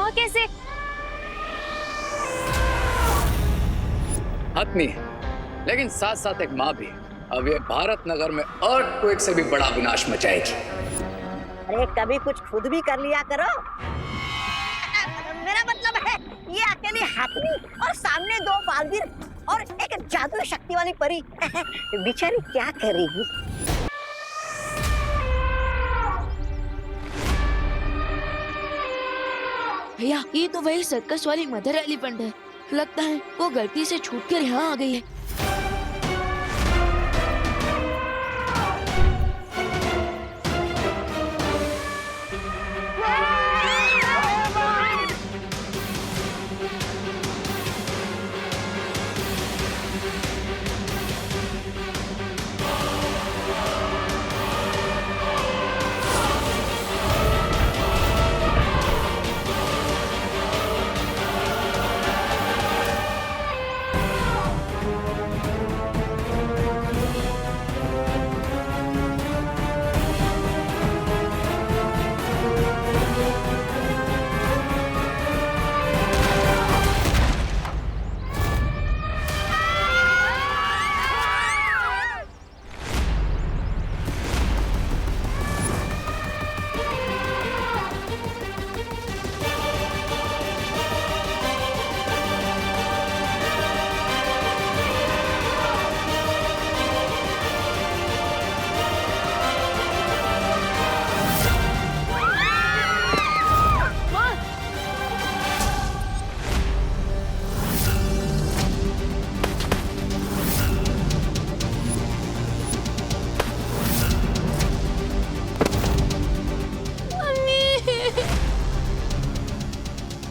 यहाँ कैसे? हतनी है, लेकिन साथ साथ एक माँ भी। अब ये भारत नगर में अर्थक्वेक से भी बड़ा विनाश मचाएगी। अरे कभी कुछ खुद भी कर लिया करो। मेरा मतलब है ये अकेली हथनी और सामने दो बालवीर और एक जादुई शक्ति वाली परी बेचारी क्या करेगी? भैया ये तो वही सर्कस वाली मदर एलिफेंट है। लगता है वो गलती से छूटकर यहाँ आ गई है।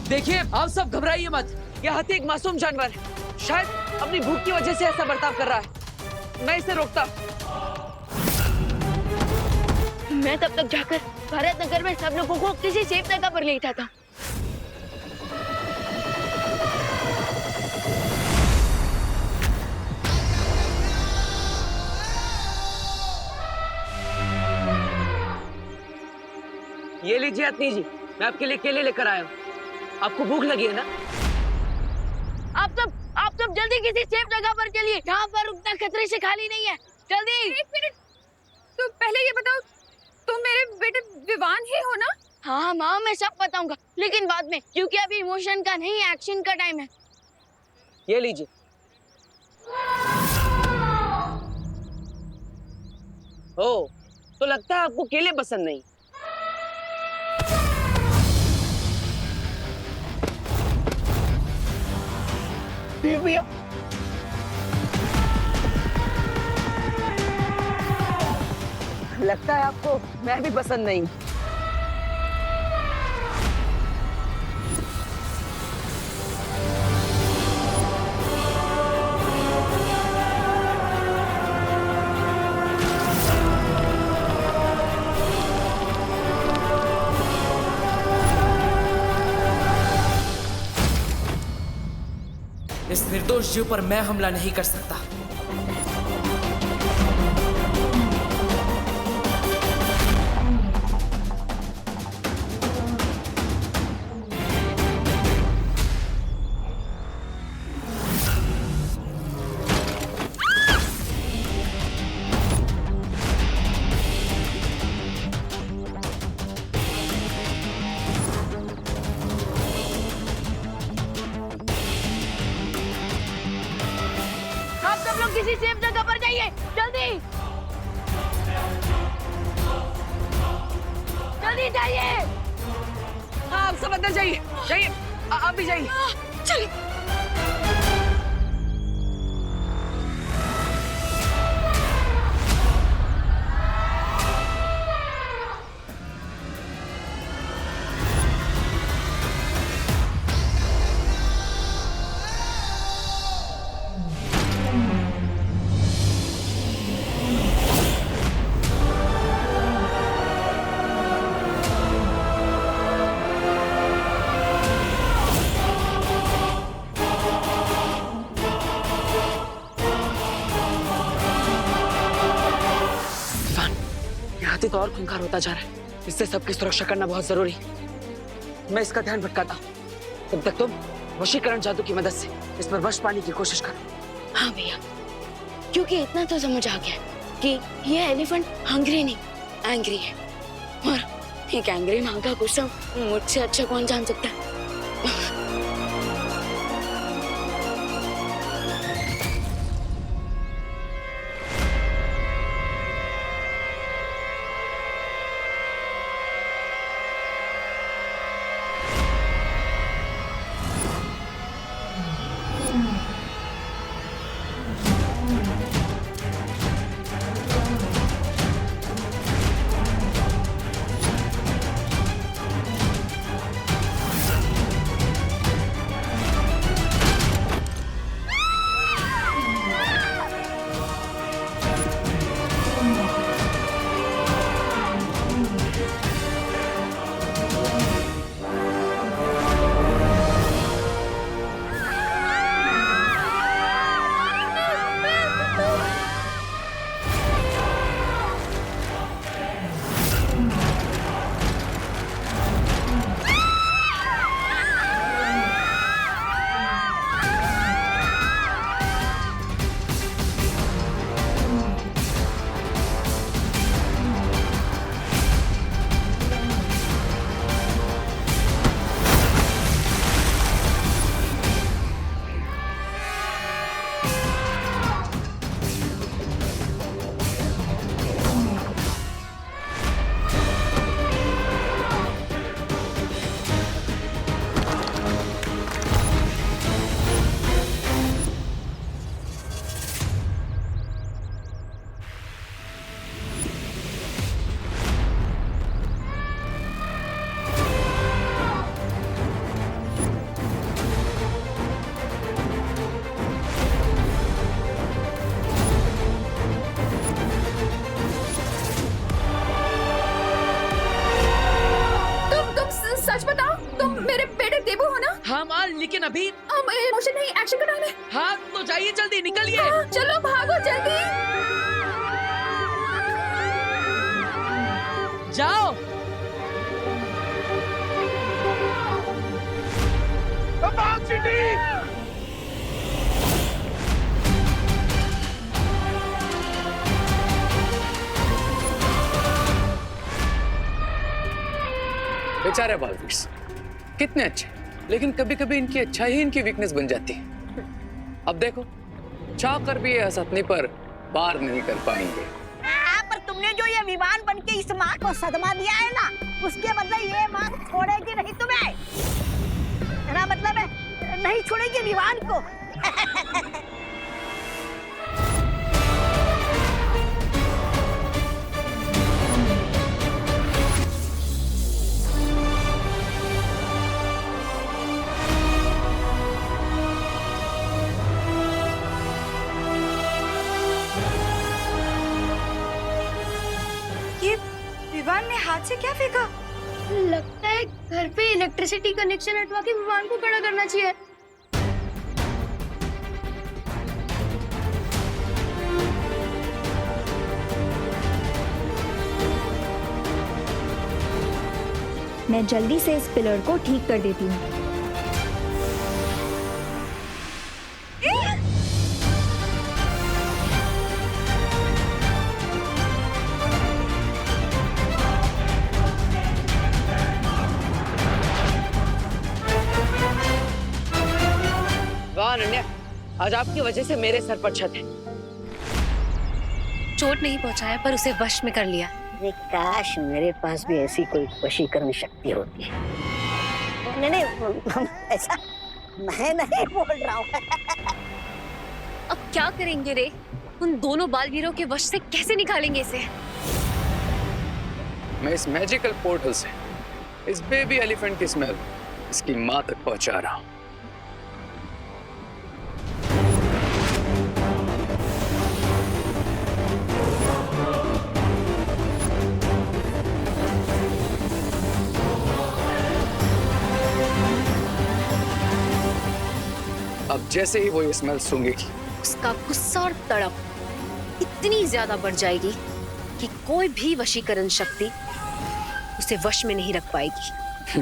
देखिए आप सब घबराइए मत। यह हाथी एक मासूम जानवर है, शायद अपनी भूख की वजह से ऐसा बर्ताव कर रहा है। मैं इसे रोकता। मैं तब तक जाकर भारत नगर में सब लोगों को किसी सेफ जगह पर ले जाता। ये लीजिए अतनी जी, मैं आपके लिए केले लेकर आया हूँ। आपको भूख लगी है ना? आप सब जल्दी किसी सेफ जगह पर चलिए। यहाँ पर उतना खतरे से खाली नहीं है। जल्दी। एक मिनट, तो पहले ये बताओ तुम मेरे बेटे विवान ही हो ना? हाँ माँ मैं सब बताऊंगा, लेकिन बाद में, क्योंकि अभी इमोशन का नहीं एक्शन का टाइम है। ये लीजिए। ओ, तो लगता है आपको केले पसंद नहीं। भैया लगता है आपको मैं भी पसंद नहीं। इस निर्दोष जीव पर मैं हमला नहीं कर सकता। किसी सेफ जगह पर जाइए, जल्दी जल्दी जाइए। हाँ आप सब अंदर जाइए, जाइए आप भी जाइए। चलिए। तो और खूंखार होता जा रहा है। इससे सबकी सुरक्षा करना बहुत जरूरी है। मैं इसका ध्यान भटकाता हूँ। तब तक तुम वशीकरण जादू की मदद से इस पर वश पाने की कोशिश करो। हाँ भैया, क्योंकि इतना तो समझ आ गया कि ये एलिफेंट हंग्री नहीं, एंग्री है। और एक एंग्री माँ का गुस्सा मुझसे अच्छा कौन जान सकता है। सच बताओ, तुम मेरे बेटे देबू हो ना? हाँ माँ, लेकिन अभी इमोशन नहीं, एक्शन का टाइम है। हाँ तो जाइए, जल्दी निकलिए। हाँ, चलो भागो जल्दी। जाओ। बेचारे बालवीर्स कितने अच्छे, लेकिन कभी कभी इनकी अच्छाई ही इनकी वीकनेस बन जाती है। अब देखो, चाह कर भी ये हसतनी पर पार नहीं कर पाएंगे। पर तुमने जो ये विमान बन के इस माँ को सदमा दिया है ना, उसके बदले ये माँ छोड़ेगी नहीं तुम्हें। मेरा मतलब है नहीं छोड़ेगी विमान को। विमान ने हाथ से क्या फेंका? लगता है घर पे इलेक्ट्रिसिटी कनेक्शन हटवा के विमान को खड़ा करना चाहिए। मैं जल्दी से इस पिलर को ठीक कर देती हूँ। वाह अनन्या, आज आपकी वजह से मेरे सर पर छत है। चोट नहीं पहुंचाया पर उसे वश में कर लिया। अरे काश मेरे पास भी ऐसी कोई वशीकरण शक्ति होती है। नहीं ऐसा मैं नहीं बोल रहा हूँ। अब क्या करेंगे रे? उन दोनों बालवीरों के वश से कैसे निकालेंगे इसे? मैं इस मैजिकल पोर्टल से इस बेबी एलिफेंट की स्मेल इसकी माँ तक पहुंचा रहा हूँ। अब जैसे ही वो ये स्मेल सूंघेगी, उसका गुस्सा और तड़प इतनी ज्यादा बढ़ जाएगी कि कोई भी वशीकरण शक्ति उसे वश में नहीं रख पाएगी।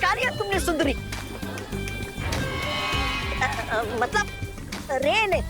निकाली है तुमने सुंदरी? मतलब रे ने।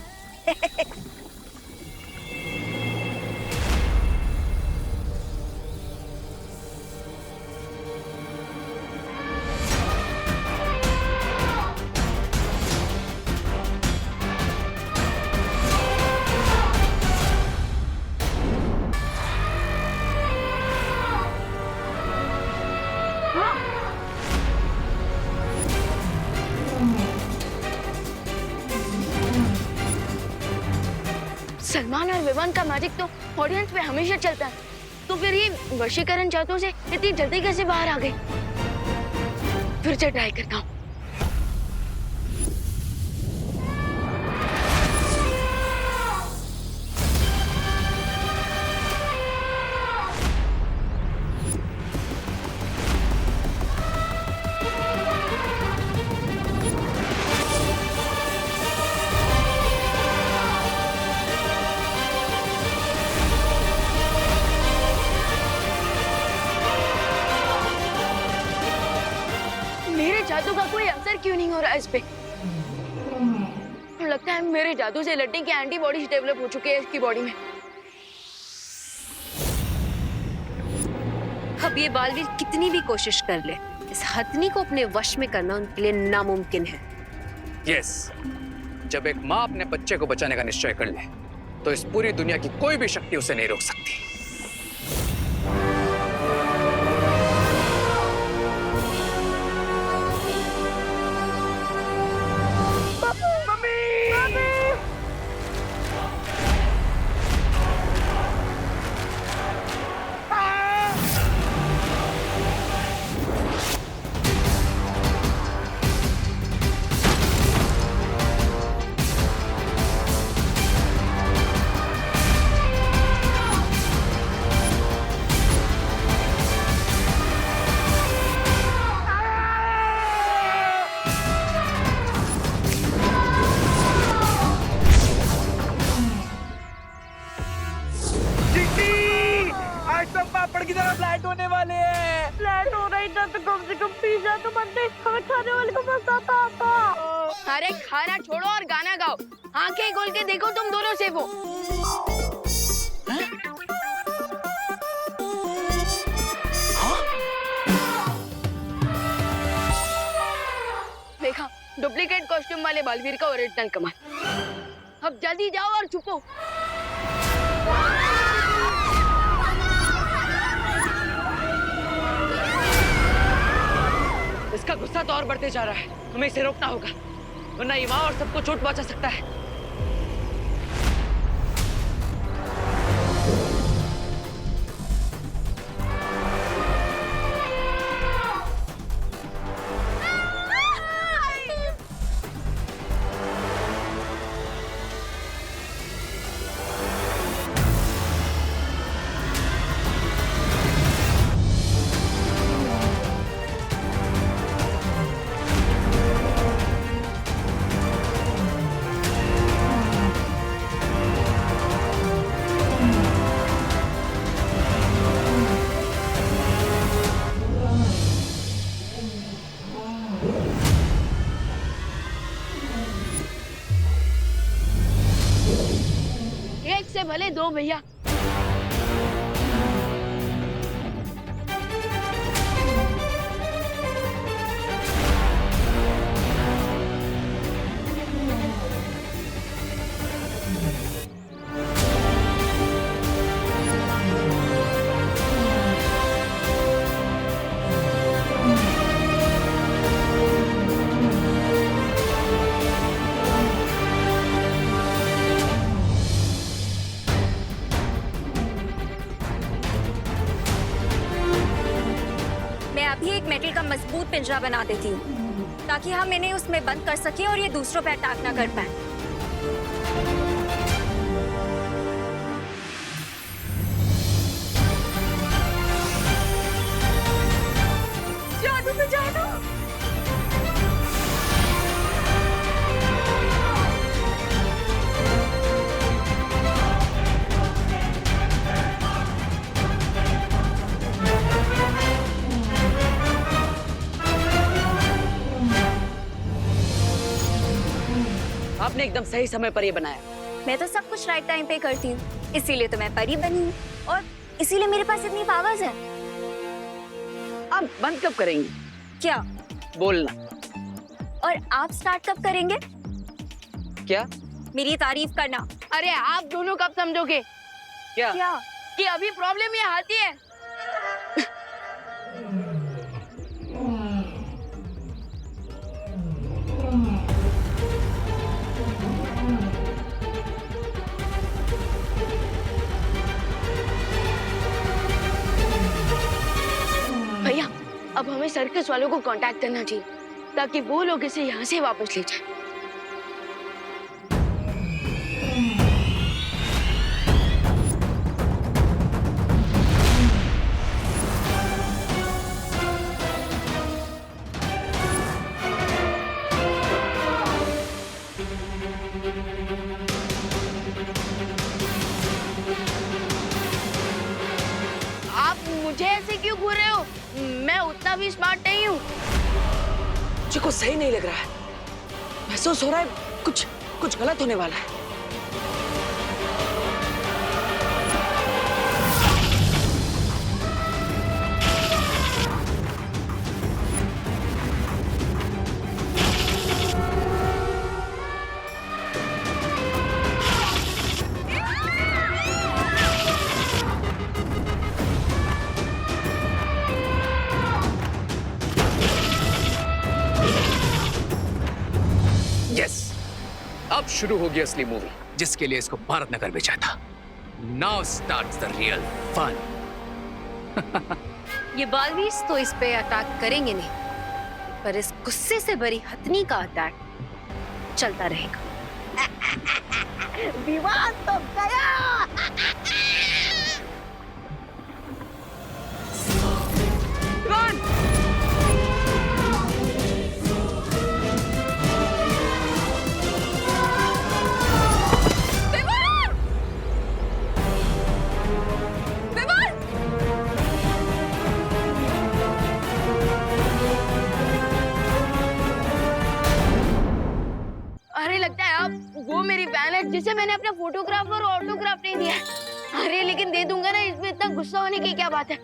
सलमान और विवान का मैजिक तो ऑडियंस पे हमेशा चलता है, तो फिर ये वशीकरण जादू से इतनी जल्दी कैसे बाहर आ गई? फिर से ट्राई करता हूँ। जादू का कोई असर क्यों नहीं हो रहा इस पे? लगता है मेरे जादू से लड़ने की एंटीबॉडीज डेवलप हो चुके हैं इसकी बॉडी में। अब ये बालवीर कितनी भी कोशिश कर ले, इस हथनी को अपने वश में करना उनके लिए नामुमकिन है। यस, जब एक माँ अपने बच्चे को बचाने का निश्चय कर ले, तो इस पूरी दुनिया की कोई भी शक्ति उसे नहीं रोक सकती। पापड़ की तरह फ्लैट होने वाले हैं। फ्लैट हो रही था तो कम से कम पिज्जा तो बनते, हमें खाने वाले को मजा आता। अरे खाना छोड़ो और गाना गाओ। आंखें खोल के देखो, तुम दोनों सेफ हो। देखा, डुप्लीकेट कॉस्ट्यूम वाले बालवीर का ओरिजिनल कमाल। अब जल्दी जाओ और छुपो। इसका गुस्सा तो और बढ़ते जा रहा है, हमें इसे रोकना होगा, वरना ये माँ और सबको चोट पहुंचा सकता है। एक से भले दो भैया। अभी एक मेटल का मजबूत पिंजरा बना देती हूँ ताकि हम इन्हें उसमें बंद कर सकें और ये दूसरों पे अटैक ना कर पाए। जादू पे जादू। एकदम सही समय पर ये बनाया। मैं तो सब कुछ राइट टाइम पे करती हूँ, इसीलिए तो मैं परी बनी हूँ और इसीलिए मेरे पास इतनी पावर्स है। आप बंद कब करेंगी क्या? बोलना? और आप स्टार्ट कब करेंगे क्या? मेरी तारीफ करना? अरे आप दोनों कब समझोगे क्या? क्या? कि अभी प्रॉब्लम ये हाथी है। भैया अब हमें सर्कस वालों को कांटेक्ट करना चाहिए ताकि वो लोग इसे यहाँ से वापस ले जाए। आप मुझे ऐसे क्यों घूर रहे हो? मैं उतना भी स्मार्ट नहीं हूँ। मुझे कुछ सही नहीं लग रहा है। महसूस हो रहा है कुछ गलत होने वाला है। यस, अब शुरू होगी असली मूवी जिसके लिए इसको भारत नगर भेजा था। Now starts the real fun. ये बालवीर तो इस पे अटैक करेंगे नहीं, पर इस गुस्से से भरी हथनी का अटैक चलता रहेगा। विवाद तो गया। अरे लगता है आप वो मेरी फैन है जिसे मैंने अपना फोटोग्राफ और ऑटोग्राफ नहीं दिया है। अरे लेकिन दे दूंगा ना, इसमें इतना गुस्सा होने की क्या बात है।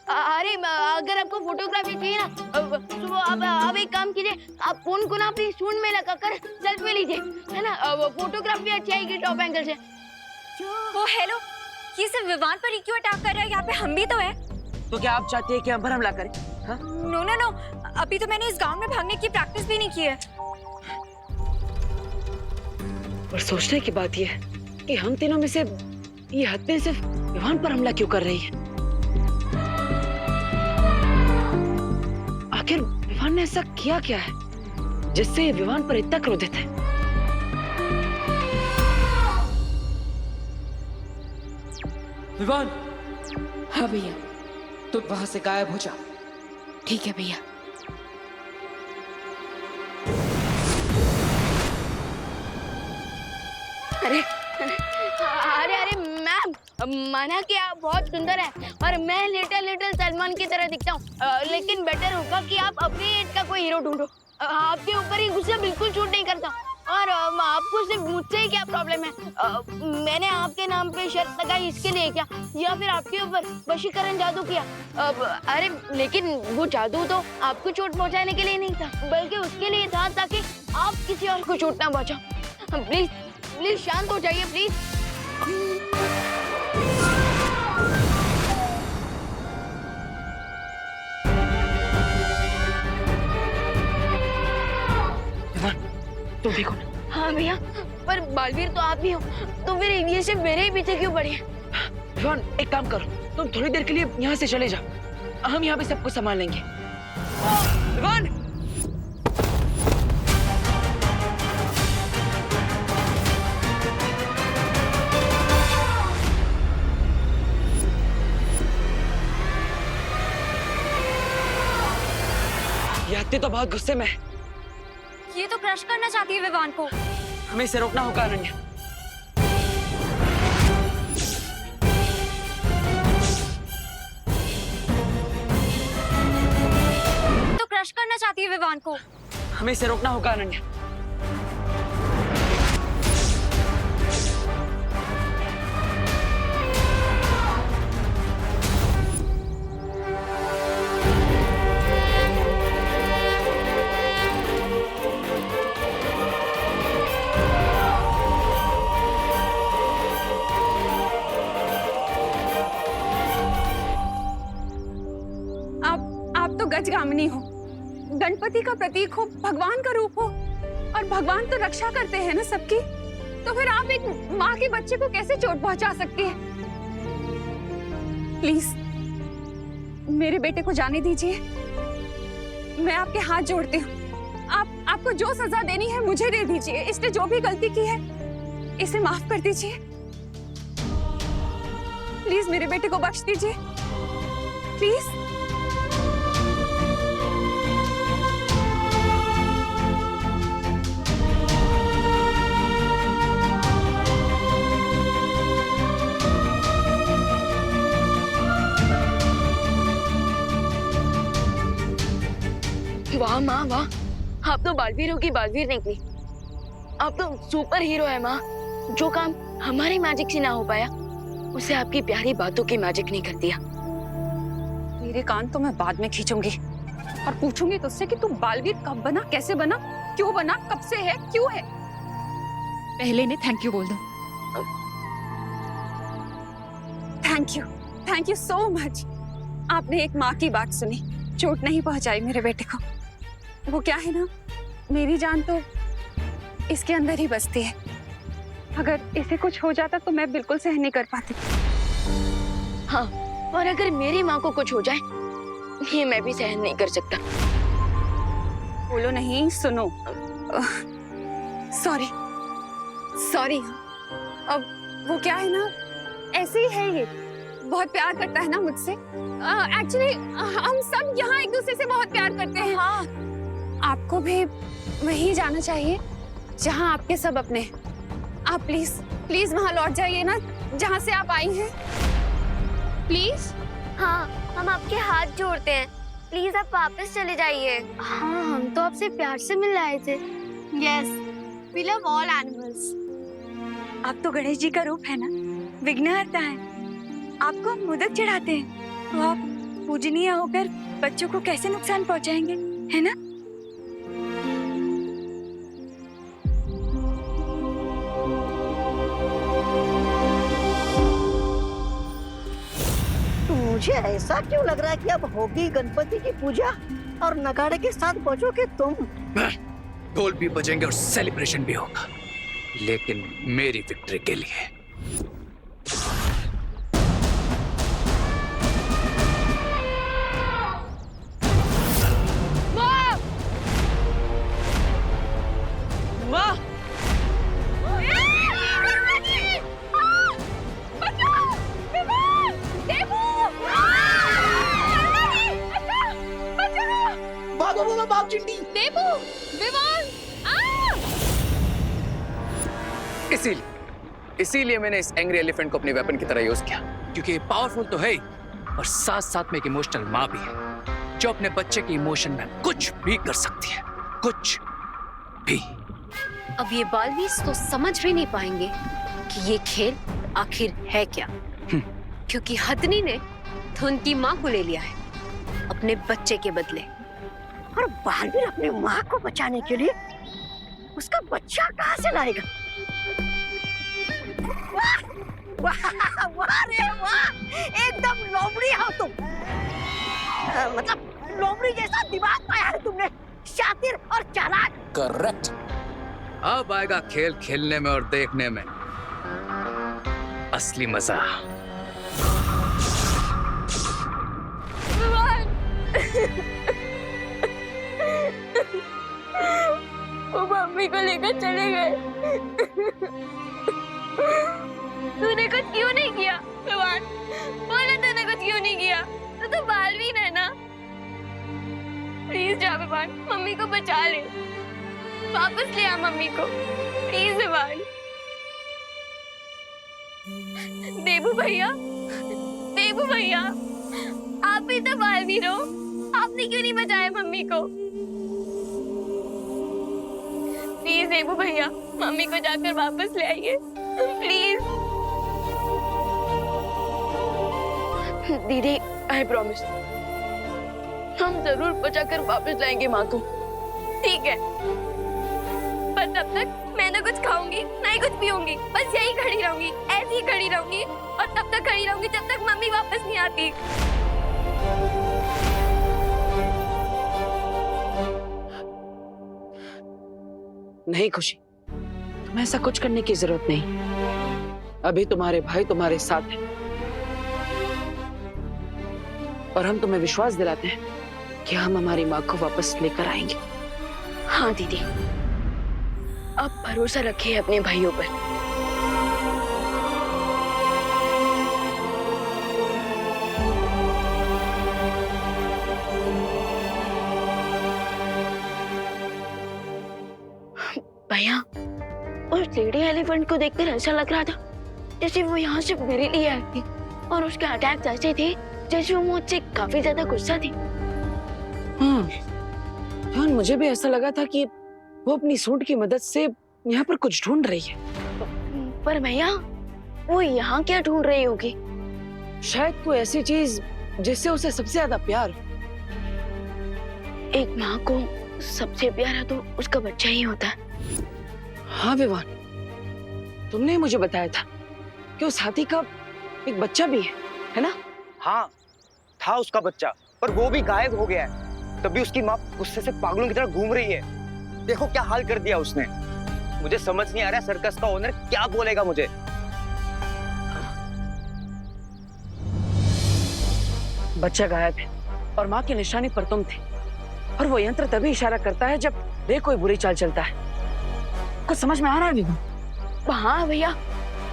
अरे अगर आपको फोटोग्राफी चाहिए ना तो आप एक काम कीजिए, आप फोन को ना अपनी सूंड में लगाकर सेल्फी लीजिए, है ना। फोटोग्राफ भी अच्छी आएगी टॉप एंगल से। ओ हेलो, ये सिर्फ विवान पर ही क्यों अटैक कर रहा है? यहाँ पे हम भी तो हैं। तो क्या आप चाहते हैं कि हम पर हमला करें? हाँ? नो नो नो, अभी तो मैंने इस गांव में भागने की प्रैक्टिस भी नहीं की है। और सोचने की बात यह है कि हम तीनों में से ये हत्या सिर्फ विवान पर हमला क्यों कर रही है? आखिर विवान ने ऐसा किया क्या है जिससे ये विवान पर इतना क्रोधित है? विवान, हाँ भैया। तुम वहां से गायब हो जाओ। ठीक है भैया। अरे अरे अरे मैम, माना कि आप बहुत सुंदर हैं और मैं लिटिल सलमान की तरह दिखता हूँ, लेकिन बेटर होगा कि आप अपनी एज का कोई हीरो ढूंढो। आपके ऊपर ही गुस्सा बिल्कुल सूट नहीं करता और आपको सिर्फ मुझसे ही क्या प्रॉब्लम है? मैंने आपके नाम पे शर्त लगाई इसके लिए क्या, या फिर आपके ऊपर वशीकरण जादू किया? अरे लेकिन वो जादू तो आपको चोट पहुंचाने के लिए नहीं था, बल्कि उसके लिए था ताकि आप किसी और को चोट ना पहुंचाओ। प्लीज प्लीज शांत हो जाइए प्लीज। तुम देखो ना। हाँ भैया, पर बालवीर तो आप ही हो, तो फिर ये सिर्फ मेरे ही पीछे क्यों पड़ी है? विवान, एक काम करो, तुम थोड़ी देर के लिए यहाँ से चले जाओ, हम यहाँ पे सब कुछ संभाल लेंगे। विवान! ये हत्या तो बहुत गुस्से में है। ये तो क्रश करना चाहती है विवान को। हमें इसे रोकना होगा अनन्या। तो क्रश करना चाहती है विवान को। हमें इसे रोकना होगा अनन्या। गजगामिनी हो, गणपति का प्रतीक हो, भगवान का रूप हो, और भगवान तो रक्षा करते हैं ना सबकी, तो फिर आप एक माँ के बच्चे को कैसे चोट पहुंचा सकती है? प्लीज मेरे बेटे को जाने दीजिए। मैं आपके हाथ जोड़ती हूँ, आपको जो सजा देनी है मुझे दे दीजिए। इसने जो भी गलती की है इसे माफ कर दीजिए। प्लीज मेरे बेटे को बख्श दीजिए, प्लीज। वाह माँ वाह, आप तो बालवीरों की बालवीर निकली। आप तो सुपर हीरो है माँ। जो काम हमारी मैजिक से ना हो पाया उसे आपकी प्यारी बातों की मैजिक ने कर दिया। मेरे कान तो मैं बाद में खींचूंगी और पूछूंगी तुझसे कि तू बालवीर कब बना, कैसे बना, क्यों बना, कब से है, क्यों है। पहले ने थैंक यू बोल दो। Thank you so much. आपने एक माँ की बात सुनी, चोट नहीं पहुंचाई मेरे बेटे को। वो क्या है ना, मेरी जान तो इसके अंदर ही बसती है। अगर इसे कुछ हो जाता तो मैं बिल्कुल सहन नहीं कर पाती। हाँ, और अगर मेरी माँ को कुछ हो जाए ये मैं भी सहन नहीं कर सकता। बोलो नहीं, सुनो। सॉरी। अब वो क्या है ना, ऐसे ही है ये, बहुत प्यार करता है ना मुझसे। एक्चुअली हम सब यहाँ एक दूसरे से बहुत प्यार करते हैं। हाँ, आपको भी वहीं जाना चाहिए जहाँ आपके सब अपने हैं। आप प्लीज वहाँ लौट जाइए ना जहाँ से आप आई हैं, प्लीज। हाँ, हम आपके हाथ जोड़ते हैं, प्लीज आप वापस चले जाइए। हाँ, हम तो आपसे प्यार से मिल आए थे। Yes, we love all animals. आप तो गणेश जी का रूप है ना, विघ्नहर्ता है। आपको हम मोदक चढ़ाते हैं, तो आप पूजनीय होकर बच्चों को कैसे नुकसान पहुंचाएंगे, है ना? मुझे ऐसा क्यों लग रहा है कि अब होगी गणपति की पूजा और नगाड़े के साथ बजोगे तुम। ढोल भी बजेंगे और सेलिब्रेशन भी होगा, लेकिन मेरी विक्ट्री के लिए। माँ! इसीलिए मैंने इस एंग्री एलिफेंट को अपने वेपन की तरह यूज किया, क्योंकि ये पावरफुल तो है ही और साथ साथ में एक इमोशनल माँ भी है, जो अपने बच्चे के इमोशन में कुछ भी कर सकती है, कुछ भी। अब ये बालवीर तो समझ भी नहीं पाएंगे कि ये खेल आखिर है क्या, क्योंकि हथनी ने तो उनकी माँ को ले लिया है अपने बच्चे के बदले। और बालवीर अपनी माँ को बचाने के लिए उसका बच्चा कहाँ से लाएगा? वाह वाह वाह रे वाह, एकदम लोमड़ी हो तुम। मतलब लोमड़ी जैसा दिमाग पाया है तुमने, शातिर और चालाक। करेक्ट। अब आएगा खेल खेलने में और देखने में असली मजा। वो मम्मी को लेकर चले गए। तूने कुछ क्यों नहीं किया भगवान? बोलो तूने कुछ क्यों नहीं किया? तो बालवीर है ना। प्लीज जा भगवान, मम्मी को बचा ले, वापस ले आ मम्मी को, प्लीज भगवान। देबू भैया, आप भी तो बालवीर हो, आपने क्यों नहीं बचाया मम्मी को? प्लीज देबू भैया, मम्मी को जाकर वापस ले आइए, प्लीज। दीदी, आई प्रॉमिस, हम जरूर बचाकर वापस लाएंगे माँ को, ठीक है? पर तब तक मैं ना कुछ खाऊंगी ना ही कुछ पीऊंगी, बस यही खड़ी रहूंगी, ऐसी ही खड़ी रहूंगी, और तब तक खड़ी रहूंगी जब तक मम्मी वापस नहीं आती। नहीं खुशी, तुम्हें ऐसा कुछ करने की जरूरत नहीं। अभी तुम्हारे भाई तुम्हारे साथ हैं और हम तुम्हें विश्वास दिलाते हैं कि हम हमारी माँ को वापस लेकर आएंगे। हाँ दीदी, आप भरोसा रखिए अपने भाइयों पर। भैया, उस लेडी एलिफेंट को देखकर ऐसा लग रहा था जैसे वो यहाँ से मेरे लिए आई थी, और उसके अटैक ऐसे थे जैसे वो मुझसे काफी ज्यादा गुस्सा थी। हाँ, मुझे भी ऐसा लगा था कि वो अपनी सूंड की मदद से यहाँ पर कुछ ढूंढ रही है। पर भैया, वो यहाँ क्या ढूंढ रही होगी? शायद कोई ऐसी चीज जिससे उसे सबसे ज्यादा प्यार हो। एक माँ को सबसे प्यारा तो उसका बच्चा ही होता है। हाँ विवान, तुमने मुझे बताया था कि उस हाथी का एक बच्चा भी है ना? हाँ, था उसका बच्चा, पर वो भी गायब हो गया है। तभी उसकी माँ गुस्से से पागलों की तरह घूम रही है। देखो क्या हाल कर दिया उसने। मुझे समझ नहीं आ रहा सर्कस का ओनर क्या बोलेगा मुझे। बच्चा गायब है और माँ की निशानी पर तुम थे, और वो यंत्र तभी इशारा करता है जब रे कोई बुरी चाल चलता है। कुछ समझ में आ रहा है विवान? हाँ भैया,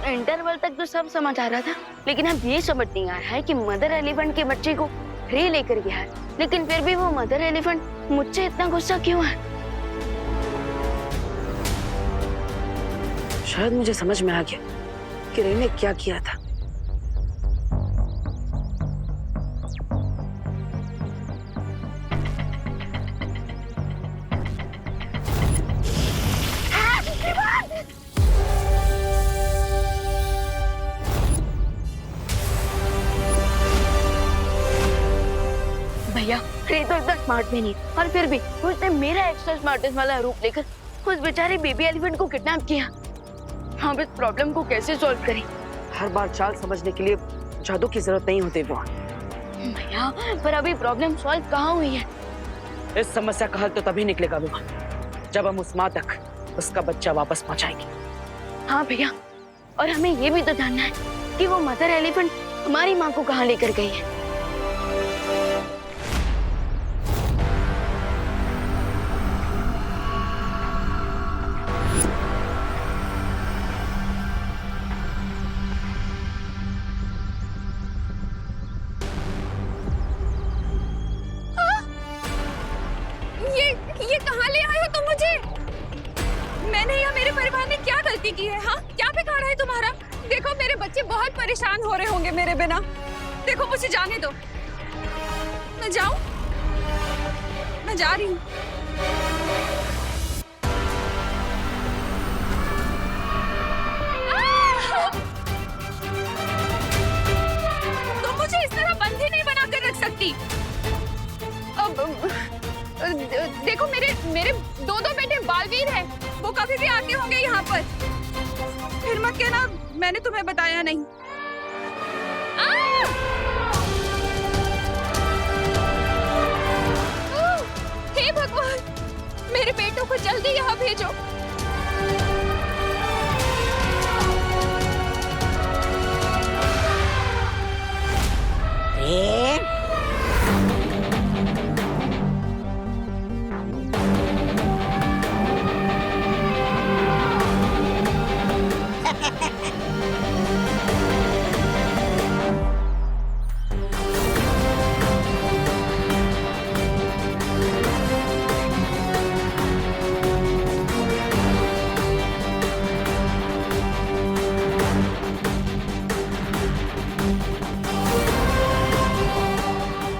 इंटरवल तक तो सब समझ आ रहा था, लेकिन अब ये समझ नहीं आ रहा है कि मदर एलिफेंट के बच्चे को रे लेकर गया है, लेकिन फिर भी वो मदर एलिफेंट मुझसे इतना गुस्सा क्यों है? शायद मुझे समझ में आ गया कि रे ने क्या किया था। भैया, रे तो इतना स्मार्ट भी नहीं, और फिर भी उसने मेरा एक्स्ट्रा स्मार्टेस्ट वाला रूप लेकर उस बेचारे बेबी एलिफेंट को किडनैप किया। हम इस प्रॉब्लम को कैसे सॉल्व करें? हर बार चाल समझने के लिए जादू की जरूरत नहीं होती विवान। भैया, पर अभी प्रॉब्लम सॉल्व कहाँ हुई है? इस समस्या का हल तो तभी निकलेगा विवान, जब हम उस माँ तक उसका बच्चा वापस पहुँचाएंगे। हाँ भैया, और हमें ये भी तो जानना है कि वो मदर एलिफेंट हमारी माँ को कहाँ लेकर गई है। ये कहाँ ले आए हो तुम मुझे? मैंने या मेरे परिवार ने क्या गलती की है? हाँ, क्या बिगाड़ा है तुम्हारा? देखो, मेरे बच्चे बहुत परेशान हो रहे होंगे मेरे बिना। देखो, मुझे जाने दो। मैं जाऊं? मैं जा रही हूँ। तुम मुझे इस तरह बंदी नहीं बना कर रख सकती। देखो, मेरे दो बेटे बालवीर हैं, वो कभी भी आते होंगे यहाँ पर। फिर मत कहना मैंने तुम्हें बताया नहीं। हे भगवान, मेरे बेटों को जल्दी यहाँ भेजो।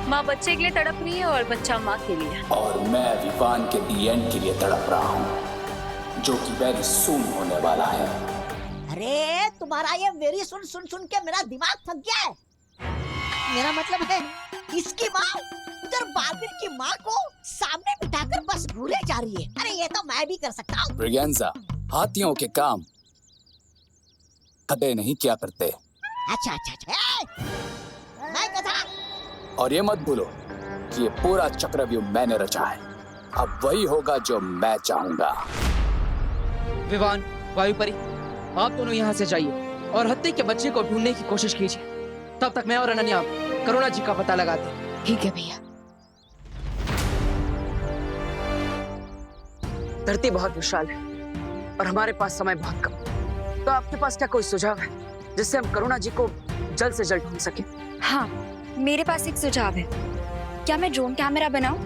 माँ बच्चे के लिए तड़प रही है और बच्चा माँ के लिए। और मैं विवान के दी एंड के लिए तड़प रहा हूँ, जो कि वेरी सून होने वाला है। अरे तुम्हारा ये वेरी सुन के मेरा दिमाग थक गया है। मेरा मतलब है इसकी माँ उधर बालवीर की माँ को सामने बिठाकर बस घूरे जा रही है। अरे ये तो मैं भी कर सकता हूँ। ब्रिगेंजा, हाथियों के काम गधे नहीं क्या करते। अच्छा, मैं कथा। और ये मत भूलो कि ये पूरा चक्रव्यूह मैंने रचा है। अब वही होगा जो मैं चाहूंगा। विवान, वायुपरी, आप दोनों यहाँ से जाइए और हत्ती के बच्चे को ढूंढने की कोशिश कीजिए। तब तक मैं और अनन्या करुणा जी का पता लगाते हैं। ठीक है भैया। धरती बहुत विशाल है और हमारे पास समय बहुत कम। तो आपके पास क्या कोई सुझाव है जिससे हम करुणा जी को जल्द से जल्द ढूंढ सकें? हाँ, मेरे पास एक सुझाव है। क्या मैं ड्रोन कैमरा बनाऊं?